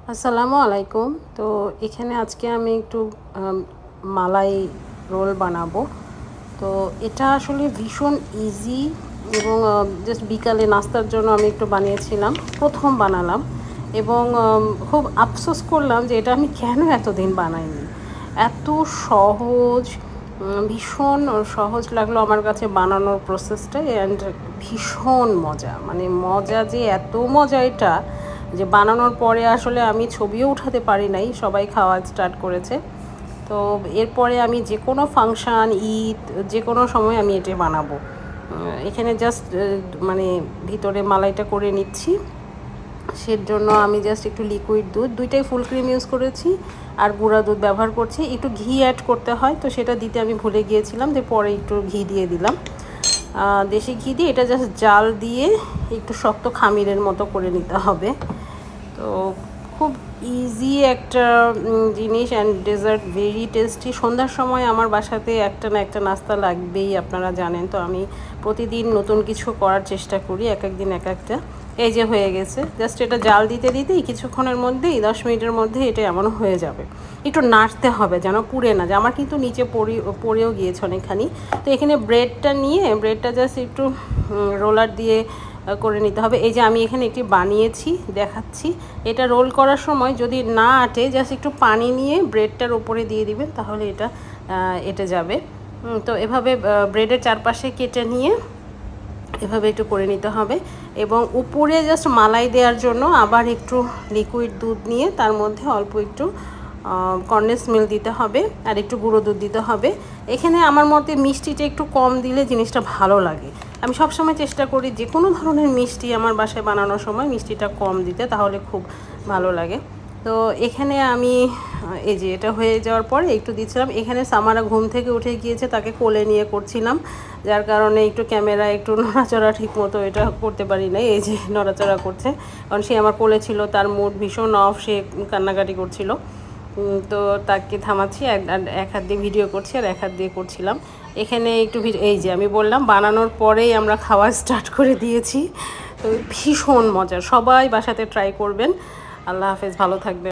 আসসালামু আলাইকুম। তো এখানে আজকে আমি একটু মালাই রোল বানাবো। তো এটা আসলে ভীষণ ইজি এবং জাস্ট বিকালে নাস্তার জন্য আমি একটু বানিয়েছিলাম, প্রথম বানালাম এবং খুব আফসোস করলাম যে এটা আমি কেন এতদিন বানাইনি। এত সহজ, ভীষণ সহজ লাগলো আমার কাছে বানানোর প্রসেসটা। অ্যান্ড ভীষণ মজা, মানে মজা যে এত মজা এটা যে বানানোর পরে আসলে আমি ছবিও উঠাতে পারি নাই, সবাই খাওয়া স্টার্ট করেছে। তো এরপরে আমি যে কোনো ফাংশান, ঈদ, যে কোনো সময় আমি এটা বানাবো। এখানে জাস্ট মানে ভিতরে মালাইটা করে নিচ্ছি। সেজন্য আমি জাস্ট একটু লিকুইড দুধ, দুইটাই ফুল ক্রিম ইউজ করেছি, আর গুঁড়া দুধ ব্যবহার করছি। একটু ঘি অ্যাড করতে হয়, তো সেটা দিতে আমি ভুলে গিয়েছিলাম, যে পরে একটু ঘি দিয়ে দিলাম, দেশি ঘি দিয়ে। এটা জাস্ট জাল দিয়ে একটু শক্ত খামিরের মতো করে নিতে হবে। তো খুব ইজি একটা জিনিস, অ্যান্ড ডেজার্ট ভেরি টেস্টি। সন্ধ্যার সময় আমার বাসাতে একটা না একটা নাস্তা লাগবেই, আপনারা জানেন। তো আমি প্রতিদিন নতুন কিছু করার চেষ্টা করি, এক একদিন এক একটা। এই যে হয়ে গেছে, জাস্ট এটা জাল দিতে দিতেই কিছুক্ষণের মধ্যেই, 10 মিনিটের মধ্যে এটা এমন হয়ে যাবে। একটু নাড়তে হবে যেন পুড়ে না যায়। আমার কিন্তু নিচে পড়েও গিয়েছে অনেকখানি। তো এখানে ব্রেডটা নিয়ে, ব্রেডটা জাস্ট একটু রোলার দিয়ে করে নিতে হবে। এই যে আমি এখানে একটি বানিয়েছি, দেখাচ্ছি। এটা রোল করার সময় যদি না আটে, জাস্ট একটু পানি নিয়ে ব্রেডটার উপরে দিয়ে দিবেন, তাহলে এটা এঁটে যাবে। তো এভাবে ব্রেডের চারপাশে কেটে নিয়ে এভাবে একটু করে নিতে হবে। এবং উপরে জাস্ট মালাই দেওয়ার জন্য আবার একটু লিকুইড দুধ নিয়ে তার মধ্যে অল্প একটু কনডেন্স মিল্ক দিতে হবে, আর একটু গুঁড়ো দুধ দিতে হবে। এখানে আমার মতে মিষ্টিটা একটু কম দিলে জিনিসটা ভালো লাগে। আমি সবসময় চেষ্টা করি যে কোনো ধরনের মিষ্টি আমার বাসায় বানানোর সময় মিষ্টিটা কম দিতে, তাহলে খুব ভালো লাগে। তো এখানে আমি এই যে এটা হয়ে যাওয়ার পরে একটু দিচ্ছিলাম। এখানে সামারা ঘুম থেকে উঠে গিয়েছে, তাকে কোলে নিয়ে করছিলাম, যার কারণে একটু ক্যামেরা একটু নড়াচড়া ঠিক মতো এটা করতে পারি না। এই যে নড়াচড়া করছে, কারণ সে আমার কোলে ছিল, তার মুড ভীষণ অফ, সে কান্নাকাটি করছিল। তো তাকে থামাচ্ছি, এক হাত দিয়ে ভিডিও করছি আর এক হাত দিয়ে করছিলাম। এখানে একটু এই যে আমি বললাম বানানোর পরেই আমরা খাওয়া স্টার্ট করে দিয়েছি। তো ভীষণ মজার, সবাই বাসাতে ট্রাই করবেন। আল্লাহ হাফেজ, ভালো থাকবেন।